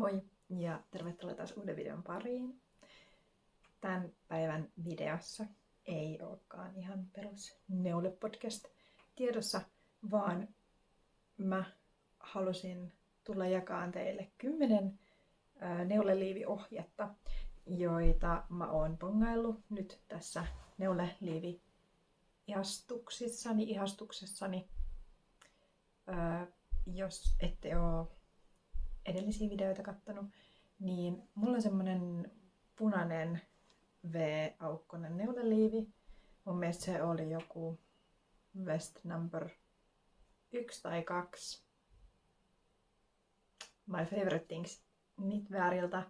Moi ja tervetuloa taas uuden videon pariin. Tämän päivän videossa ei olekaan ihan perus neule-podcast tiedossa, vaan mä halusin tulla jakamaan teille 10 neuleliiviohjetta, joita mä oon bongaillut nyt tässä ihastuksessani. Jos ette ole edellisiä videoita kattonut, niin mulla on semmonen punainen V-aukkonen neuleliivi. Mun mielestä se oli joku West number 1 tai 2. My favorite things knitwearilta.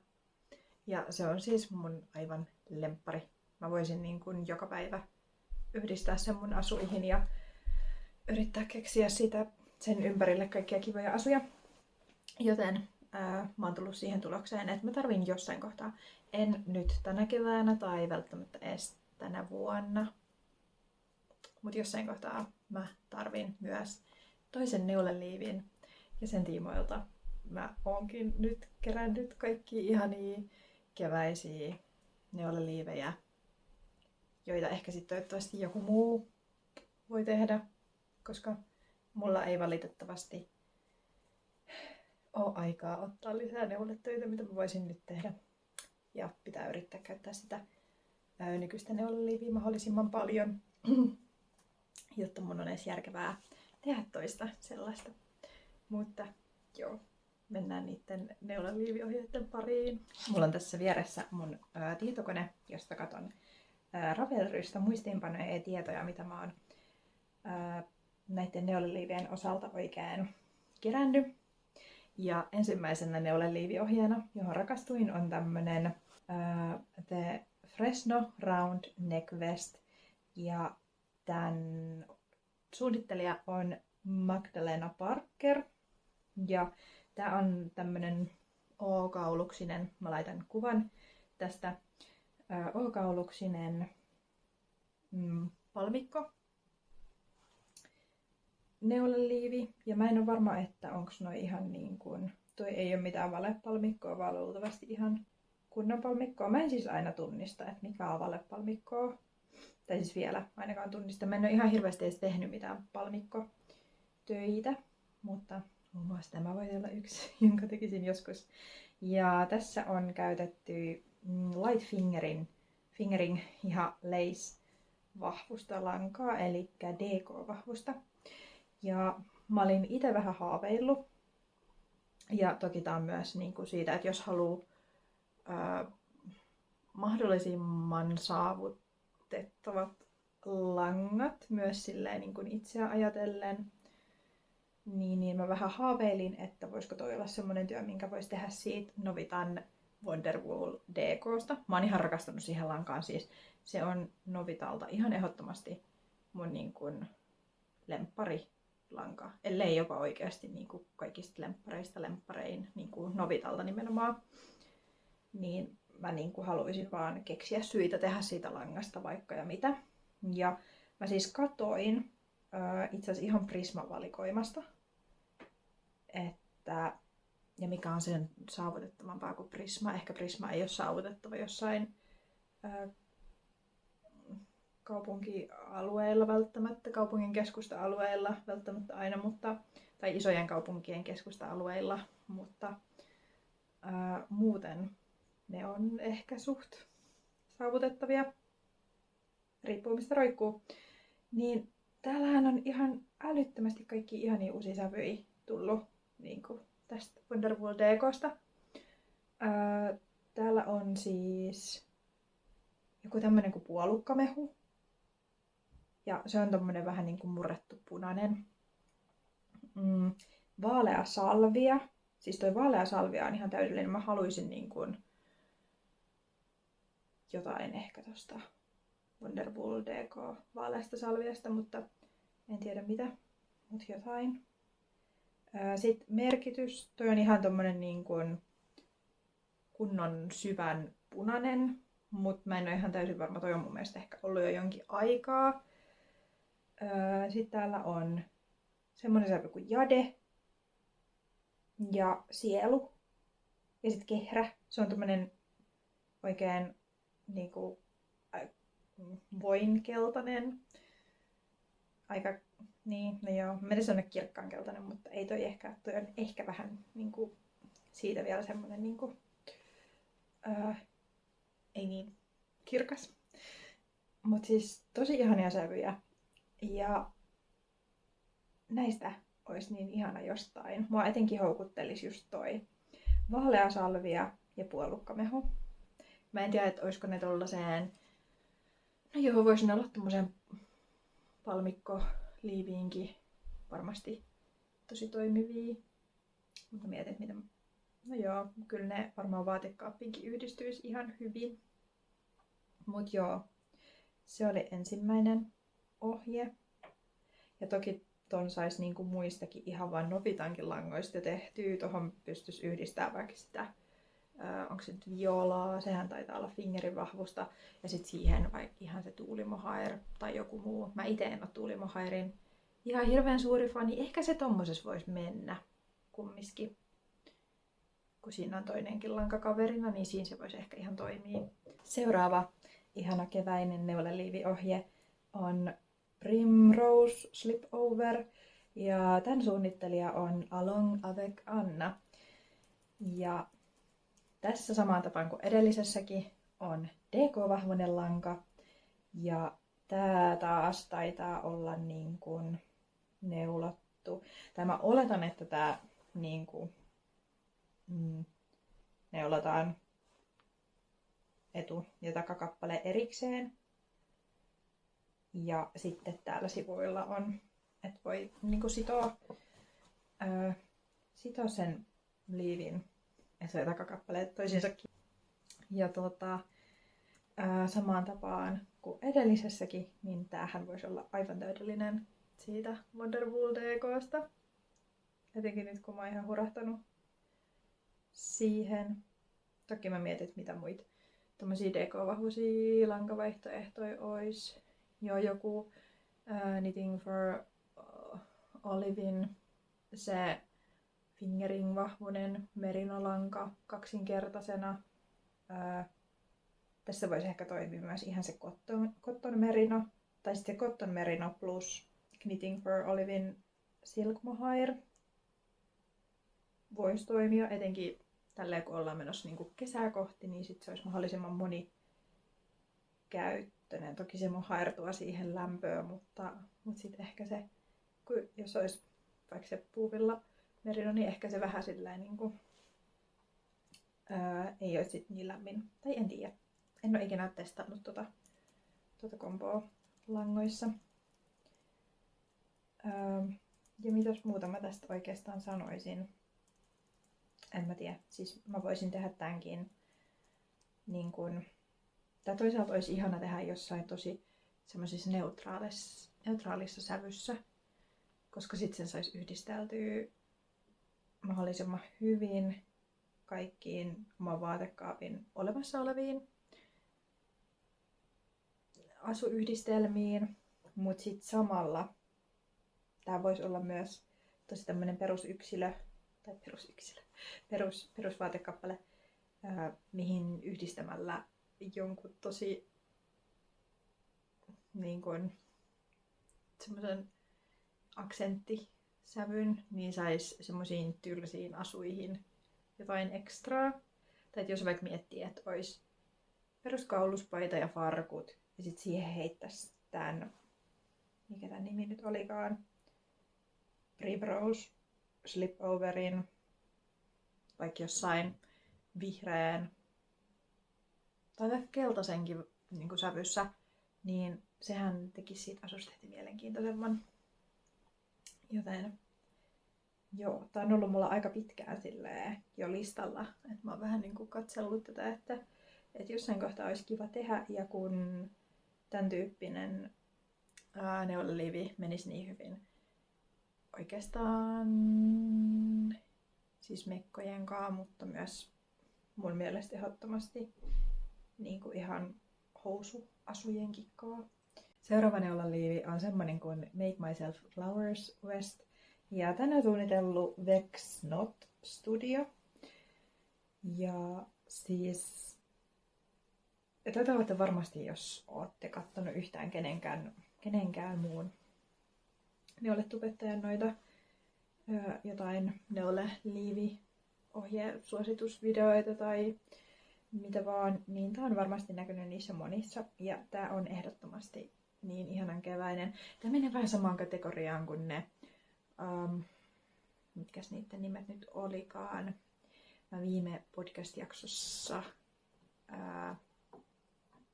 Ja se on siis mun aivan lemppari. Mä voisin niin kuin joka päivä yhdistää sen mun asuihin ja yrittää keksiä siitä sen ympärille kaikkia kivoja asuja. Joten mä oon tullut siihen tulokseen, että mä tarvin jossain kohtaa, en nyt tänä keväänä tai välttämättä edes tänä vuonna, mutta jossain kohtaa mä tarvin myös toisen neuleliivin. Ja sen tiimoilta mä oonkin nyt kerännyt kaikki ihania keväisiä neuleliivejä, joita ehkä sitten toivottavasti joku muu voi tehdä, koska mulla ei valitettavasti ole aikaa ottaa lisää neuletöitä, mitä mä voisin nyt tehdä. Ja pitää yrittää käyttää sitä nykyistä neuleliiviä mahdollisimman paljon, jotta mun on edes järkevää tehdä toista sellaista. Mutta joo, mennään niiden neuleliiviohjeiden pariin. Mulla on tässä vieressä mun tietokone, josta katon Ravelrystä muistiinpanoja ja tietoja, mitä mä oon näiden neuleliivien osalta oikein kerännyt. Ja ensimmäisenä neuleliiviohjeena, johon rakastuin, on tämmönen The Fresno Round Neck Vest. Ja tämän suunnittelija on Magdalena Parker. Ja tää on tämmönen O-kauluksinen, mä laitan kuvan tästä, O-kauluksinen palmikko neuleliivi, ja mä en ole varma, että onko noi ihan niin kuin, toi ei ole mitään valepalmikkoa, vaan luultavasti ihan kunnon palmikkoa. Mä en siis aina tunnista, että mikä on valepalmikkoa, tai siis vielä ainakaan tunnista. Mä en ole ihan hirveästi edes tehnyt mitään palmikkotöitä, mutta muun muassa tämä voi olla yksi, jonka tekisin joskus. Ja tässä on käytetty Light Fingering ihan lace vahvusta lankaa, eli DK-vahvusta. Ja mä olin itse vähän haaveillut. Ja toki tää on myös niin kuin siitä, että jos haluaa mahdollisimman saavutettavat langat myös silleen niin kuin itseä ajatellen, niin mä vähän haaveilin, että voisiko toi olla semmonen työ, minkä voisi tehdä siitä Novitan Wonderwool DK:sta. Mä oon ihan rakastunut siihen lankaan, siis se on Novitalta ihan ehdottomasti mun niin kuin lemppari lanka, ellei jopa oikeasti niin kuin kaikista lempparein niin kuin Novitalta nimenomaan, niin mä niin kuin haluaisin vaan keksiä syitä tehdä siitä langasta vaikka ja mitä. Ja mä siis katoin itse asiassa ihan Prisma-valikoimasta, että ja mikä on sen saavutettavampaa kuin Prisma. Ehkä Prisma ei ole saavutettava jossain kaupunkialueilla välttämättä, kaupungin keskusta-alueilla välttämättä aina, mutta, tai isojen kaupunkien keskusta-alueilla, mutta muuten ne on ehkä suht saavutettavia, riippuu mistä roikkuu. Niin täällähän on ihan älyttömästi kaikki ihania uusia sävyjä tullut niin kuin tästä Wonderwool DK:sta. Täällä on siis joku tämmönen kuin puolukkamehu. Ja se on tommonen vähän niin kuin murrettu punainen. Vaalea salvia. Siis toi vaalea salvia on ihan täydellinen. Mä haluaisin niin kuin jotain ehkä tosta Wonderwool DK vaaleasta salviasta, mutta en tiedä mitä. Mut jotain. Sitten merkitys. Toi on ihan tommonen niin kuin kunnon syvän punainen. Mutta mä en ole ihan täysin varma. Toi on mun mielestä ehkä ollut jo jonkin aikaa. Sitten täällä on semmonen sävy kuin jade ja sielu. Ja Ja sitten kehrä. Se on tämmönen oikein niinku voinkeltainen. Aika, niin, no joo, meni sanoa kirkkaan keltainen, mutta ei toi on ehkä vähän niinku siitä vielä semmonen niinku, ei niin kirkas. Mut siis tosi ihania sävyjä. Ja näistä olisi niin ihana jostain. Mua etenkin houkuttelisi just toi vaalea salvia ja puolukkamehu. Mä en tiedä, että olisiko ne tollaseen... No joo, voisin olla tommoseen palmikkoliiviinkin varmasti tosi toimivia. Mutta mietin, että mitä... No joo, kyllä ne varmaan vaatekaappiinkin yhdistyisi ihan hyvin. Mut joo, se oli ensimmäinen ohje. Ja toki ton sais niinku muistakin ihan vaan Nobitankin langoista tehtyä. Tohon pystyisi yhdistämään vaikka sitä, onko se nyt violaa, sehän taitaa olla fingerin vahvusta. Ja sit siihen vaikka ihan se tuulimohair tai joku muu. Mä ite en oo tuulimohairin ihan hirveän suuri fani. Ehkä se tommosessa voisi mennä kumminkin. Kun siinä on toinenkin lanka kaverina, niin siinä se voisi ehkä ihan toimia. Seuraava ihana keväinen neuleliiviohje on Primrose Slipover. Ja tämän suunnittelija on Along avec Anna. Ja tässä samaan tapaan kuin edellisessäkin on DK-vahvuinen lanka. Ja tää taas taitaa olla niin kuin neulottu. Tai mä oletan, että tää niin kuin neulotaan etu- ja takakappale erikseen. Ja sitten täällä sivuilla on, että voi niinku sitoa sen liivin etu- ja takakappaleet toisiinsa. Ja samaan tapaan kuin edellisessäkin, niin tämähän voisi olla aivan täydellinen siitä Wonderwool DK:sta. Etenkin nyt kun mä oon ihan hurahtanut siihen. Toki mä mietin, että mitä muita tommosia DK-vahvuisia lankavaihtoehtoja ois. Joo, joku Knitting for Olivin se fingering vahvuinen merinolanka kaksinkertaisena. Tässä voisi ehkä toimia myös ihan se cotton merino tai sitten se cotton merino plus Knitting for Olivin silk mohair voisi toimia, etenkin tälleen kun ollaan menossa niin kesää kohti, niin sit se olisi mahdollisimman monikäyttöinen. Toki se mohair tuo siihen lämpöä, mutta sitten ehkä se, jos olisi vaikka se puuvilla merino, niin ehkä se vähän silleen niin kuin, ei olisi sit niin lämmin. Tai en tiedä. En ole ikinä testannut tuota komboa langoissa. Ja mitäs muuta mä tästä oikeastaan sanoisin? En mä tiedä. Siis mä voisin tehdä tämänkin niin kun... Tää toisaalta olisi ihana tehdä jossain tosi semmoisessa neutraalissa sävyssä, koska sit sen saisi yhdisteltyä mahdollisimman hyvin kaikkiin oman vaatekaapin olemassa oleviin asuyhdistelmiin, mut sit samalla tää voisi olla myös tosi tämmönen perusvaatekappale, mihin yhdistämällä jonkun tosi niin kuin semmoisen aksenttisävyn, niin sais semmoisiin tylsiin asuihin jotain ekstraa. Tai jos vaikka miettii, että olisi peruskauluspaita ja farkut, ja sit siihen heittäisi tän, mikä tän nimi nyt olikaan, Primrose Slipoverin, vaikka jossain vihreän tai vaikka keltaisenkin niin kuin sävyssä, niin sehän tekisi siitä asusta heti mielenkiintoisemman. Joten joo, tää on ollut mulla aika pitkään silleen jo listalla, että mä oon vähän niin kuin katsellut tätä, että jossain kohtaa olisi kiva tehdä, ja kun tän tyyppinen neuleliivi menisi niin hyvin oikeastaan siis mekkojen kanssa, mutta myös mun mielestä ehdottomasti niin kuin ihan housuasujen kikkaa. Seuraava neulaliivi on semmonen kuin Make Myself Flowers West. Ja tänne on suunnitellut Vex Not Studio. Ja siis, tätä olette varmasti, jos olette kattonut yhtään kenenkään muun neuletubettajan noita jotain neule-liivi-ohjesuositusvideoita tai mitä vaan, niin tää on varmasti näkynyt niissä monissa. Ja tää on ehdottomasti niin ihanan keväinen. Tää menee vähän samaan kategoriaan kuin ne, mitkäs niiden nimet nyt olikaan. Mä viime podcast-jaksossa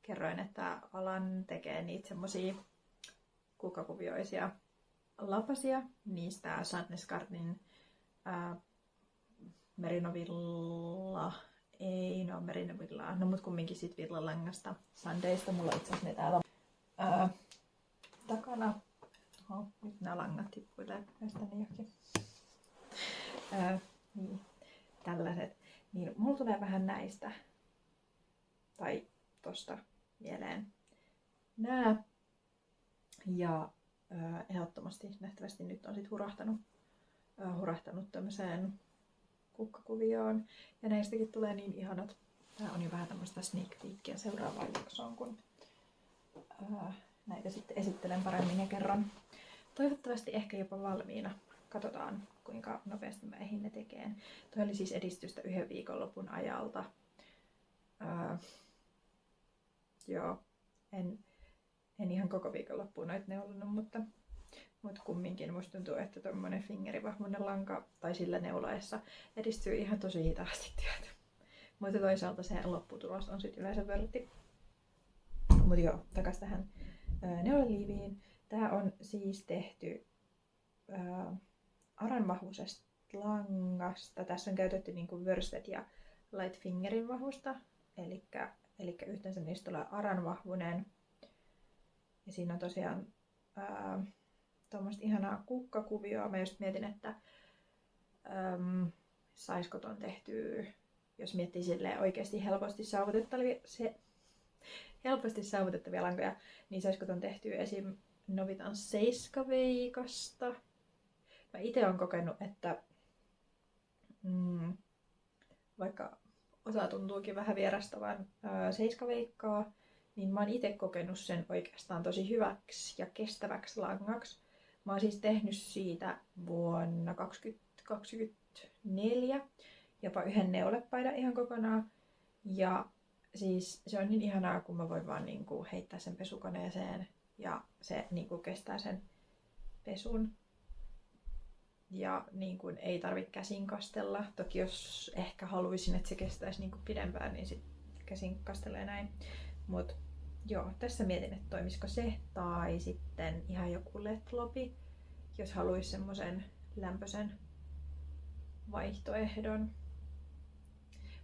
kerroin, että Alan tekee niitä semmosia kukkakuvioisia lapasia. Niistä Sadness Gardenin Merinovilla, ei no Merinovilla, no mut kumminkin sit villalangasta Sundaysta. Mulla itse asiassa ne täällä takana. Oho, nyt nää langat tippuilee näistä johonkin. Niin, tällaiset. Niin mulla tulee vähän näistä. Tai tosta mieleen nää. Ja ehdottomasti nähtävästi nyt on sit hurahtanut tämmöiseen kukkakuvioon. Ja näistäkin tulee niin ihanat. Tää on jo vähän tämmöistä sneak peekia seuraavaan jaksoon, kun näitä sitten esittelen paremmin ja kerron. Toivottavasti ehkä jopa valmiina. Katsotaan, kuinka nopeasti mä ehdin ne tekeen. Toi oli siis edistystä 1 viikonlopun ajalta. Joo, en ihan koko viikonloppuun noita neulonut, mutta kumminkin musta tuntuu, että tommonen fingerivahvuinen lanka tai sillä neulaessa edistyy ihan tosi hitaasti työtä. Mutta toisaalta se lopputulos on sitten yleensä vörtti. Mutta joo, takas tähän neulaliiviin. Tää on siis tehty aranvahvuisesta langasta. Tässä on käytetty niinku worsted ja light fingerin vahvusta. Elikkä yhteensä niistä tulee aranvahvuinen. Ja siinä on tosiaan tuommoista ihanaa kukkakuvioa. Mä just mietin, että saisko ton tehtyä, jos miettii silleen oikeasti helposti saavutettavia lankoja, niin saisiko ton tehtyä esim. Novitan seiskaveikasta. Mä ite on kokenut, että vaikka osa tuntuukin vähän vierastavan seiskaveikkaa, niin mä oon ite kokenut sen oikeastaan tosi hyväksi ja kestäväksi langaksi. Mä oon siis tehnyt siitä vuonna 2024 jopa yhden neulepaidan ihan kokonaan. Ja siis se on niin ihanaa, kun mä voin vaan niinku heittää sen pesukoneeseen ja se niinku kestää sen pesun. Ja niinku ei tarvitse käsin kastella. Toki jos ehkä haluaisin, että se kestäisi niinku pidempään, niin sit käsin kastelee näin. Mut joo, tässä mietin, että toimisiko se tai sitten ihan joku LED-lopi, jos haluaisi semmoisen lämpöisen vaihtoehdon.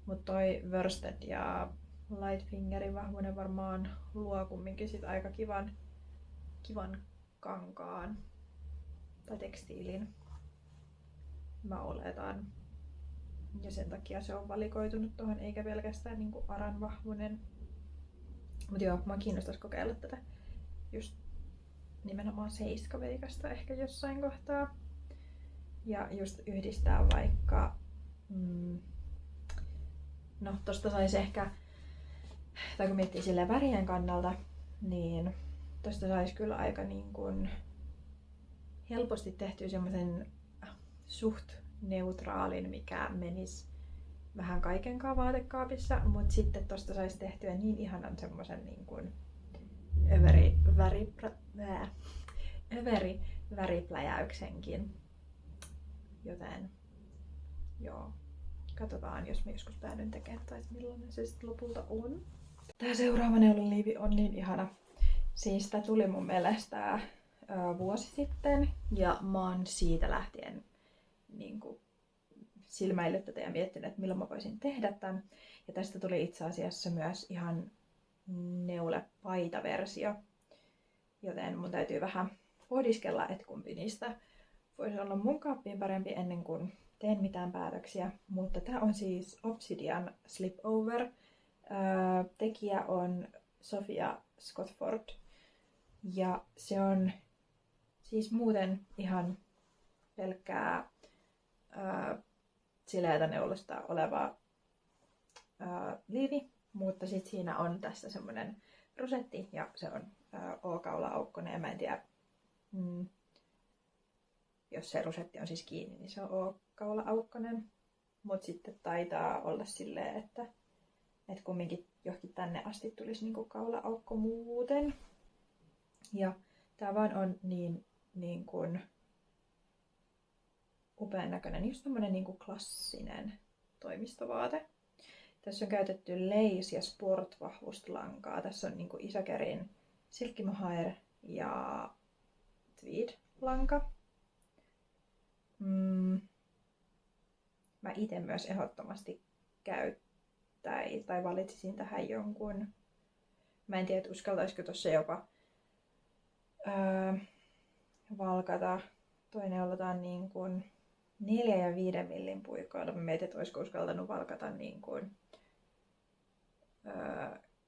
Mutta toi worsted ja light fingerin vahvuinen varmaan luo kumminkin sit aika kivan kankaan tai tekstiilin. Mä oletan. Ja sen takia se on valikoitunut tuohon eikä pelkästään niinku aranvahvuinen. Mutta joo, mä kiinnostais kokeilla tätä just nimenomaan seiskaveikasta ehkä jossain kohtaa. Ja just yhdistää vaikka no tosta sais ehkä, tai kun miettii silleen värien kannalta, niin tosta sais kyllä aika niin kuin helposti tehtyä semmoisen suht neutraalin, mikä menisi vähän kaikenkaan vaatekaapissa, mutta sitten tosta sais tehtyä niin ihanan semmoisen niin kuin överi-väripläjäyksenkin. Joten joo, katsotaan, jos mä joskus päädyn tekemään tai millainen se sitten lopulta on. Tää seuraava neulaliivi on niin ihana. Siis tää tuli mun mielestä vuosi sitten ja mä oon siitä lähtien niin kuin silmäillyt tätä ja miettinyt, että milloin mä voisin tehdä tämän. Ja tästä tuli itse asiassa myös ihan neulepaitaversio. Joten mun täytyy vähän pohdiskella, että kumpi niistä voisi olla mun kaappiin parempi ennen kuin teen mitään päätöksiä. Mutta tää on siis Obsidian Slipover. Tekijä on Sofia Scottford. Ja se on siis muuten ihan pelkkää sileätä neulasta oleva liivi, mutta sitten siinä on tässä semmoinen rosetti ja se on O-kaula-aukkonen ja mä en tiedä, jos se rosetti on siis kiinni, niin se on O-kaula-aukkonen. Mutta sitten taitaa olla silleen, että kumminkin johonkin tänne asti tulisi niinku kaula-aukko muuten. Ja tää vaan on niin kuin upean näköinen, just tämmönen niinku klassinen toimistovaate. Tässä on käytetty Lace- ja Sport-vahvuslankaa. Tässä on niinku Isakerin silkkimohair ja tweed-lanka. Mä itse myös ehdottomasti tai valitsisin tähän jonkun. Mä en tiedä, uskaltaisiko tuossa jopa valkata. Toi neulotaan niin kuin 4 ja 5 millin puikoilla. Mä mietin, että olisiko uskaltanut valkata niin kuin,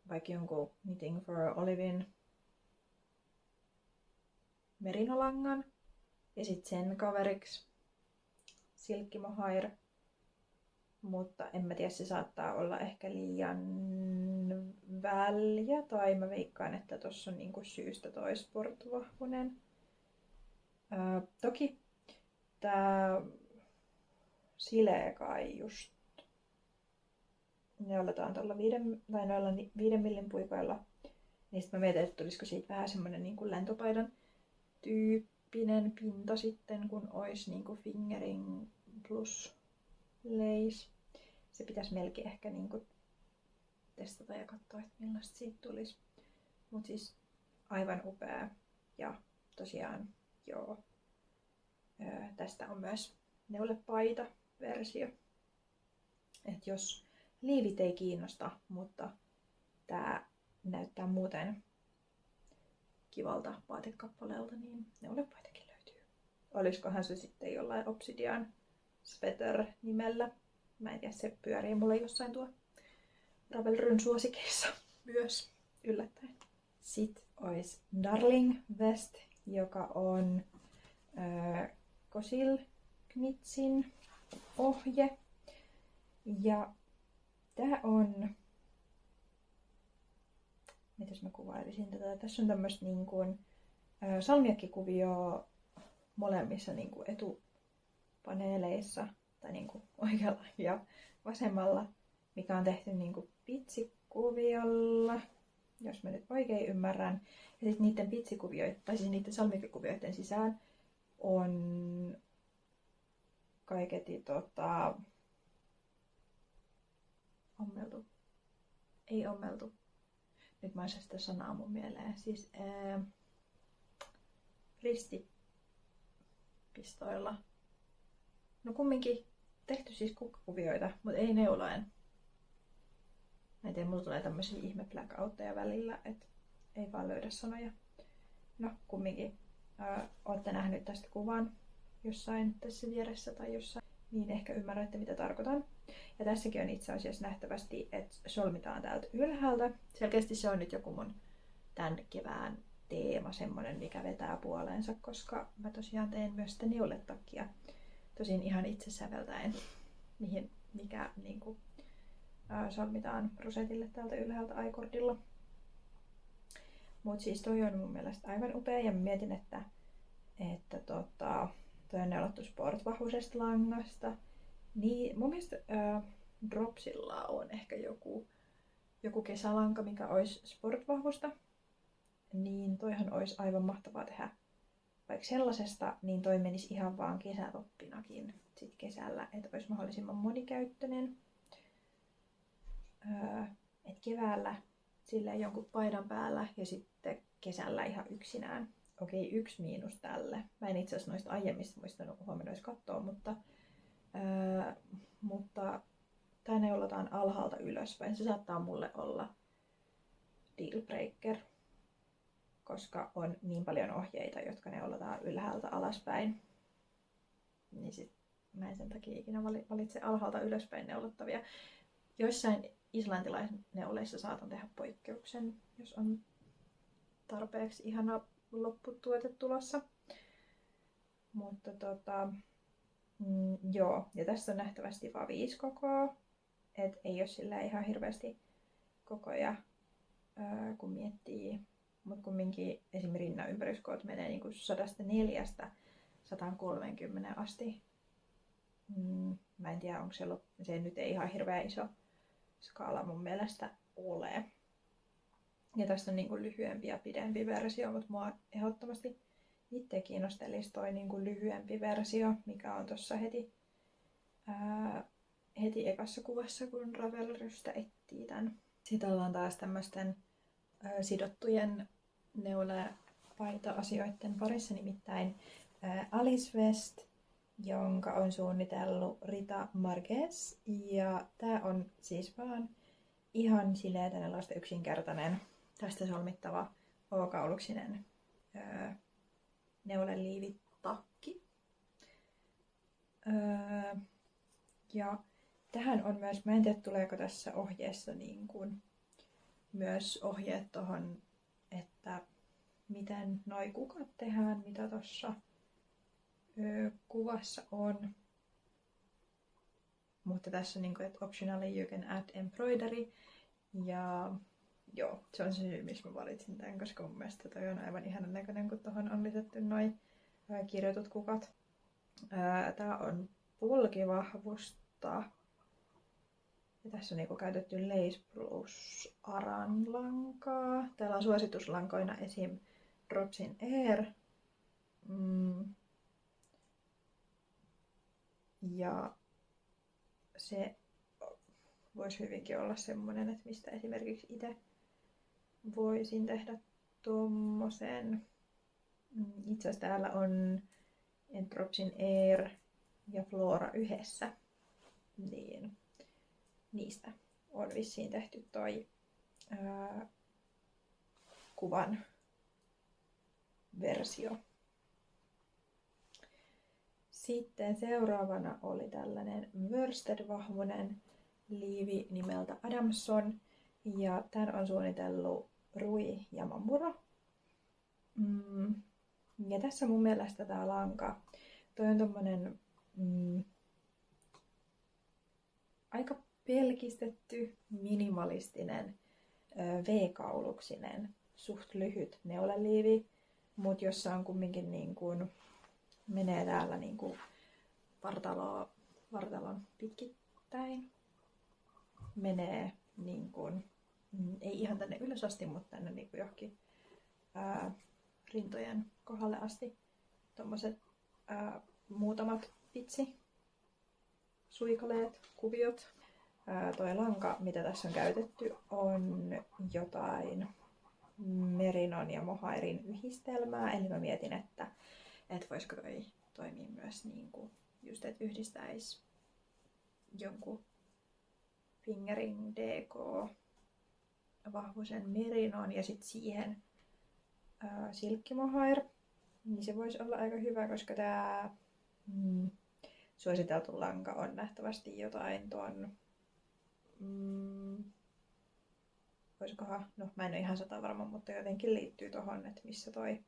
vaikka jonkun Knitting for Olivin merinolangan. Ja sitten sen kaveriksi silkkimohair. Mutta en mä tiedä, se saattaa olla ehkä liian väljä. Tai mä veikkaan, että tossa on niinku syystä toi sportvahvunen. Toki tää silee kai just neuletaan tuolla 5 millin puikoilla. Niin sit mä mietin, että tulisiko siitä vähän semmonen niinku lentopaidan tyyppinen pinta sitten, kun ois niinku fingering plus lace. Se pitäisi melkein ehkä niinku testata ja katsoa, että millaista siitä tulisi. Mut siis aivan upea. Ja tosiaan joo. Tästä on myös neulepaita versio. Et jos liivit ei kiinnosta, mutta tää näyttää muuten kivalta vaatekappaleelta, niin neulepaitakin löytyy. Olisikohan se sitten jollain Obsidian Sweater nimellä. Mä en tiedä, se pyörii mulle jossain tuo Ravelryn suosikeissa myös yllättäen. Sitten olisi Darling Vest, joka on Kosil Knitsin ohje. Ja tää on, mitäs mä kuvailisin tätä? Tässä on tämmöistä niin kuin salmiakkikuvioa molemmissa niin kuin etupaneeleissa tai niin kuin oikealla ja vasemmalla, mikä on tehty niin kuin pitsikuviolla, jos mä nyt oikein ymmärrän. Ja sitten niiden pitsikuvioiden, tai siis niiden salmiakkikuvioiden sisään on kaiketi ommeltu. Ei ommeltu. Nyt mä en saa sitä sanaa mun mieleen. Siis ristipistoilla. No kumminkin tehty siis kukkakuvioita, mutta ei neulaen. Mä en tiedä, mulla tulee tämmösiä ihme blackoutteja välillä, että ei vaan löydä sanoja. No kumminkin. Olette nähnyt tästä kuvan jossain tässä vieressä tai jossain, niin ehkä ymmärrätte mitä tarkoitan. Ja tässäkin on itse asiassa nähtävästi, että solmitaan täältä ylhäältä. Selkeästi se on nyt joku mun tämän kevään teema, semmonen mikä vetää puoleensa, koska mä tosiaan teen myös sitä neuletakkia. Tosin ihan itse säveltäen, mikä niinku, solmitaan rosetille täältä ylhäältä aikordilla. Mut siis toi on mun mielestä aivan upea ja mietin, että toi on neulottu sportvahvuisesta langasta. Niin mun mielestä Dropsilla on ehkä joku kesälanka, mikä olisi sportvahvusta. Niin toihan olisi aivan mahtavaa tehdä vaikka sellaisesta, niin toi menisi ihan vaan kesätoppinakin sit kesällä, että olisi mahdollisimman monikäyttöinen. Et keväällä silleen jonkun paidan päällä ja sitten kesällä ihan yksinään. Okei, yksi miinus tälle. Mä en itse asiassa noista aiemmista muistanut huomenna edes katsoa, mutta tää neulotaan alhaalta ylöspäin. Se saattaa mulle olla dealbreaker, koska on niin paljon ohjeita, jotka neulotaan ylhäältä alaspäin. Niin sit mä en sen takia ikinä valitse alhaalta ylöspäin neulottavia. Joissain islantilaisneuleissa saatan tehdä poikkeuksen, jos on tarpeeksi ihana lopputuote tulossa. Mutta joo, ja tässä on nähtävästi vaan 5 kokoa. Et ei ole sillä ihan hirveästi kokoja, kun miettii. Mutta kumminkin esim. Rinnanympäryyskoot menee niinku 104–130 asti. Mä en tiedä, onko se nyt ei ihan hirveän iso skaala mun mielestä ole. Ja tässä on niinku lyhyempi ja pidempi versio, mutta mua ehdottomasti itse kiinnostelisi toi niinku lyhyempi versio, mikä on tuossa heti ekassa kuvassa, kun Ravelrystä etsii tän. Sitten ollaan taas tämmöisten sidottujen neulapaita-asioiden parissa, nimittäin Alice West, jonka on suunnitellut Rita Marquez. Ja tää on siis vaan ihan silleen tällaista yksinkertainen, tästä solmittava O-kauluksinen neuleliivitakki. Ja tähän on myös, mä en tiedä tuleeko tässä ohjeessa niin kuin myös ohjeet tohon, että miten noi kukat tehdään, mitä tuossa kuvassa on. Mutta tässä on niin kuin, että optionally you can add embroidery. Ja joo, se on se syy, missä mä valitsin tämän, koska mun mielestä toi on aivan ihanan näköinen, kun tuohon on lisätty noi kirjoitut kukat. Tää on polkivahvusta. Ja tässä on niinku käytetty Lace Plus Aran lankaa. Täällä on suosituslankoina esim. Dropsin Air. Ja se voisi hyvinkin olla semmonen, että mistä esimerkiksi itse voisin tehdä tommosen. Itse asiassa täällä on Dropsin Air ja Flora yhdessä. Niin niistä on vissiin tehty toi kuvan versio. Sitten seuraavana oli tällainen worsted-vahvuinen liivi nimeltä Adamson. Ja tän on suunnitellut Rui Yamamuro. Ja tässä mun mielestä tää lanka, toi on tommonen aika pelkistetty, minimalistinen, V-kauluksinen, suht lyhyt neuleliivi, mutta jossa on kumminkin niin kuin, menee täällä niin kuin vartalon pitkittäin. Menee niin kuin, ei ihan tänne ylös asti, mutta tänne niin kuin johonkin rintojen kohdalle asti. Tommoset muutamat suikaleet, kuviot. Toi lanka, mitä tässä on käytetty, on jotain merinon ja mohairin yhdistelmää. Eli mä mietin, että voisiko toi toimia myös niin kuin just, että yhdistäisi jonkun fingering DK vahvuisen merinon ja sitten siihen silkkimohair. Niin se voisi olla aika hyvä, koska tää suositeltu lanka on nähtävästi jotain ton voisikohan, no mä en ole ihan 100% varma, mutta jotenkin liittyy tohon, että missä toi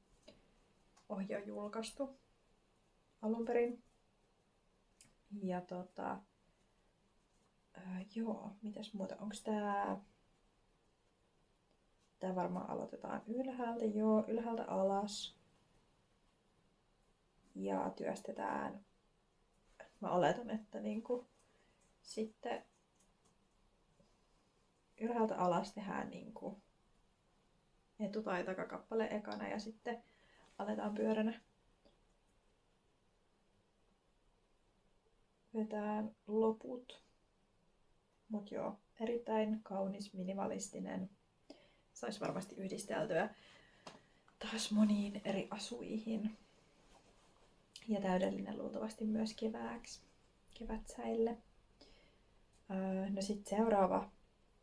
ohje on julkaistu alun perin. Ja joo, mitäs muuta, onks tää varmaan aloitetaan ylhäältä, joo, ylhäältä alas. Ja työstetään, mä oletan, että niinku sitten ylhäältä alas tehdään niinku etu- tai takakappale ekana ja sitten aletaan pyöränä vetään loput. Mut joo, erittäin kaunis, minimalistinen. Sais varmasti yhdisteltyä taas moniin eri asuihin. Ja täydellinen luultavasti myös kevääksi, kevätsäille. No sit seuraava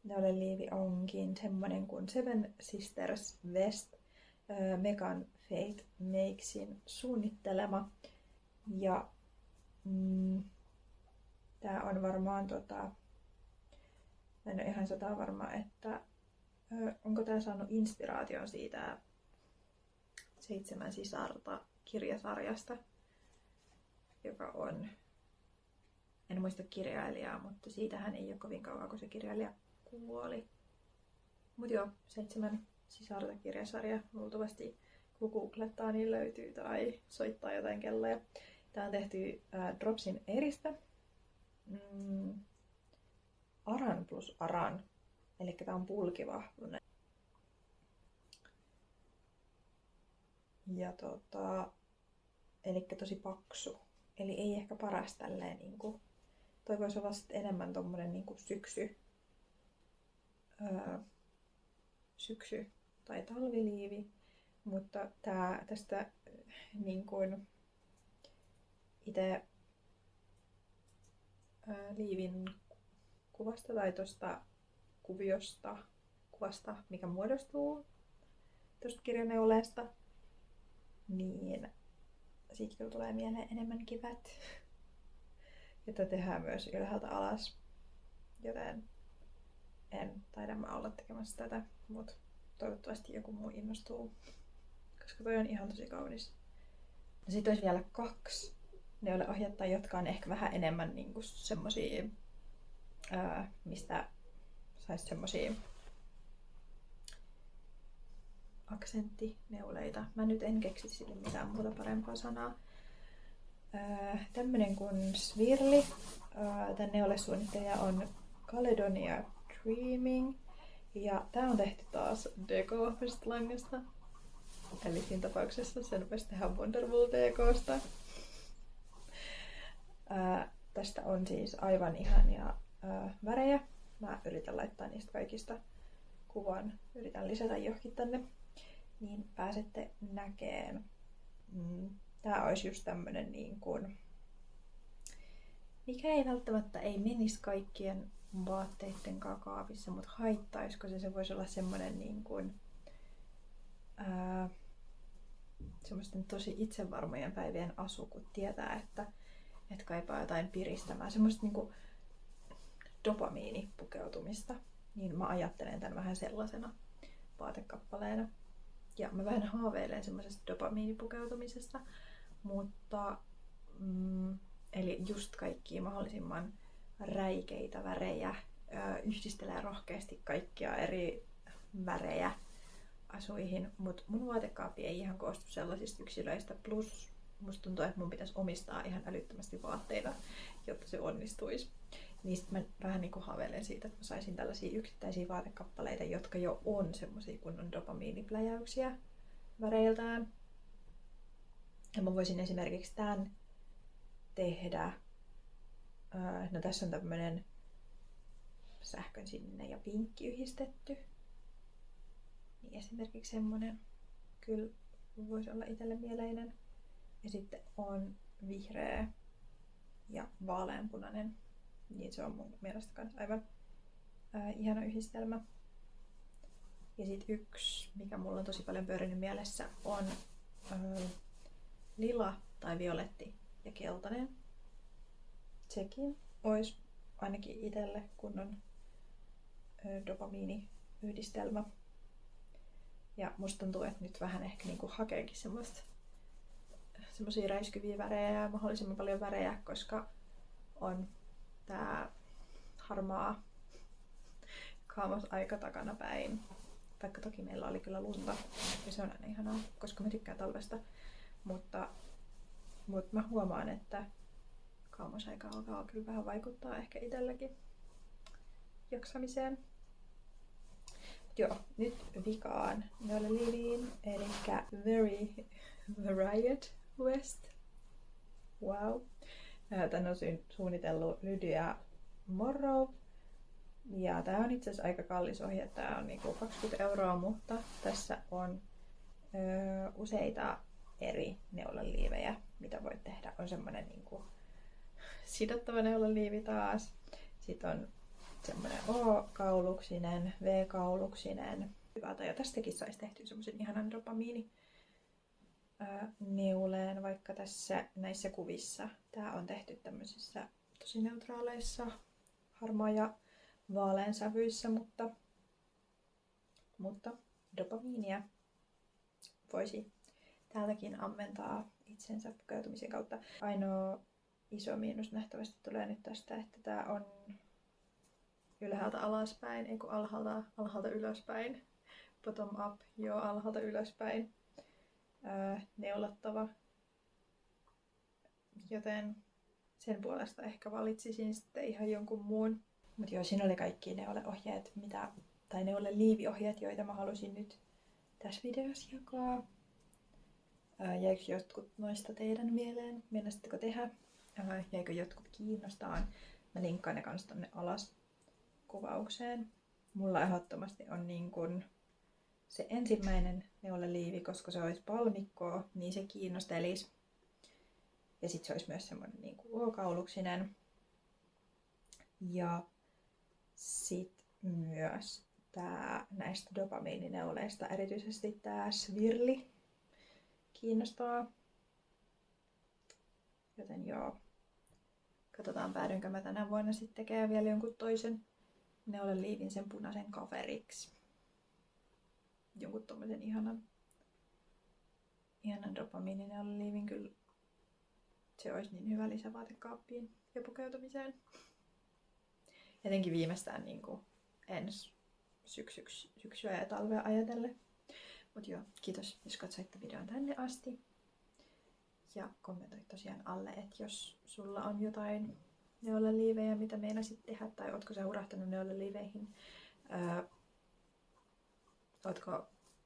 neuleliivi onkin semmonen kuin Seven Sisters West, Megan Faith Makesin suunnittelema. Ja tää on varmaan mä en ole ihan 100% varma, että onko tää saanut inspiraation siitä 7 sisarta kirjasarjasta, joka on En muista kirjailijaa, mutta siitähän ei ole kovin kauan, kun se kirjailija kuoli. Mutta joo, 7 sisarta kirjasarja. Luultavasti kun googlettaa, niin löytyy tai soittaa jotain kelloja. Tää on tehty Dropsin eristä. Aran plus Aran. Eli tää on pulkivahvuinen. Ja eli tosi paksu. Eli ei ehkä paras tälleen niinku. Toi voisi olla sit enemmän tommonen niinku syksy tai talviliivi. Mutta tästä niin kuin itse liivin kuvasta tai tuosta kuvasta, mikä muodostuu tuosta kirjaneuleesta, niin siitä kyllä tulee mieleen enemmän kivät, jota tehdään myös ylhäältä alas, joten en taida mä olla tekemässä tätä, mutta toivottavasti joku muu innostuu, koska toi on ihan tosi kaunis. No sit olisi vielä 2 neuleohjetta, jotka on ehkä vähän enemmän niinku semmosia, mistä sais semmosia aksenttineuleita. Mä nyt en keksi sille mitään muuta parempaa sanaa. Tämmönen kuin Svirli. Tän neulesuunnittelija on Caledonia Dreaming. Ja tää on tehty taas Deco-vahvasta langasta. Eli siinä tapauksessa sen voisi tehdä Wonderwool Decosta. Tästä on siis aivan ihania värejä. Mä yritän laittaa niistä kaikista kuvan. Yritän lisätä johonkin tänne. Niin pääsette näkeen. Tää olisi just tämmönen niin kuin, mikä ei välttämättä ei menisi kaikkien vaatteiden kaapissa, mutta haittaisiko se voisi olla semmoinen niin kuin semmoisten tosi itsevarmojen päivien asu, kun tietää, että kaipaa jotain piristämään, semmoista niin kuin dopamiinipukeutumista, niin mä ajattelen tämän vähän sellaisena vaatekappaleena. Ja mä vähän haaveilen semmoisesta dopamiinipukeutumisesta, mutta eli just kaikkia mahdollisimman räikeitä värejä, yhdistelee rohkeasti kaikkia eri värejä asuihin, mutta mun vaatekaappi ei ihan koostu sellaisista yksilöistä, plus musta tuntuu, että mun pitäisi omistaa ihan älyttömästi vaatteita, jotta se onnistuisi. Niin sit mä vähän niin kuin haaveilen siitä, että mä saisin tällaisia yksittäisiä vaatekappaleita, jotka jo on semmosia kunnon dopamiinipläjäyksiä väreiltään. Ja mä voisin esimerkiksi tämän tehdä. No tässä on tämmönen sähkön sininen ja pinkki yhdistetty. Niin esimerkiksi semmonen kyllä voisi olla itselle mieleinen. Ja sitten on vihreä ja vaaleanpunainen. Niin se on mun mielestä kans aivan ihana yhdistelmä. Ja sit yksi, mikä mulla on tosi paljon pyörinyt mielessä, on lila tai violetti ja keltainen. Sekin olisi ainakin itselle kunnon dopamiiniyhdistelmä. Ja musta tuntuu, että nyt vähän ehkä niinku hakeekin semmosia räiskyviä värejä ja mahdollisimman paljon värejä, koska on tää harmaa kaamos aika takana päin. Vaikka toki meillä oli kyllä lunta ja se on aina ihanaa, koska mä tykkään talvesta. Mutta mä huomaan, että kaamosaika alkaa kyllä vähän vaikuttaa ehkä itselläkin jaksamiseen. Joo, nyt vikaan neuleliiviin, eli Very Varied West. Wow. Tän on suunnitellut Lydia Morrow. Ja tää on itse asiassa aika kallis ohje. Tää on niinku 20 €, mutta tässä on useita eri neulaliivejä, mitä voit tehdä. On semmonen niinku sidottava neulaliivi taas. Sitten on semmonen O-kauluksinen, V-kauluksinen. Hyvältä. Ja tästäkin saisi tehtyä semmosen ihanan dopamiini neuleen, vaikka tässä näissä kuvissa. Tää on tehty tämmöisissä tosi neutraaleissa harmaa ja vaalean sävyissä, mutta dopamiinia voisi täälläkin ammentaa itsensä pukeutumisen kautta. Ainoa iso miinus nähtävästi tulee nyt tästä, että tää on ylhäältä alaspäin, ei kun alhaalta ylöspäin. Bottom up, joo, alhaalta ylöspäin neulattava. Joten sen puolesta ehkä valitsisin sitten ihan jonkun muun. Mutta joo, siinä oli kaikki neuleohjeet, tai neuleliiviohjeet, joita mä halusin nyt tässä videossa jakaa. Jäikö jotkut noista teidän mieleen? Meinasitteko tehdä? Jäikö jotkut kiinnostaa? Mä linkkaan ne kans tonne alas kuvaukseen. Mulla ehdottomasti on niin kun se ensimmäinen neuleliivi, koska se olisi palmikkoa, niin se kiinnostelis. Ja sit se olisi myös semmonen niin kuin U-kauluksinen. Ja sit myös näistä dopamiinineuleista erityisesti tää Svirli kiinnostaa. Joten joo, katsotaan päädynkö mä tänä vuonna sitten tekemään vielä jonkun toisen neuleliivin sen punaisen kaveriksi. Jonkun tommosen ihanan dopamiinineuleliivin kyllä. Se olisi niin hyvä lisä vaatekaappiin ja pukeutumiseen. Etenkin viimeistään niin kuin ensi syksyä ja talvea ajatellen. Mut joo, kiitos jos katsoitte videon tänne asti. Ja kommentoi tosiaan alle, että jos sulla on jotain neuleliivejä, mitä meinasit tehdä, tai ootko sä hurahtanut neuleliiveihin.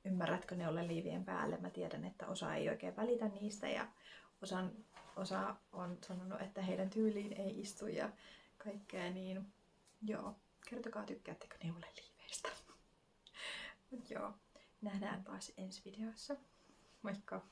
Ymmärrätkö neuleliivien päälle? Mä tiedän, että osa ei oikein välitä niistä ja osa on sanonut, että heidän tyyliin ei istu ja kaikkea, niin joo, kertokaa tykkäättekö neuleliiveistä. Mut joo, nähdään taas ensi videossa. Moikka!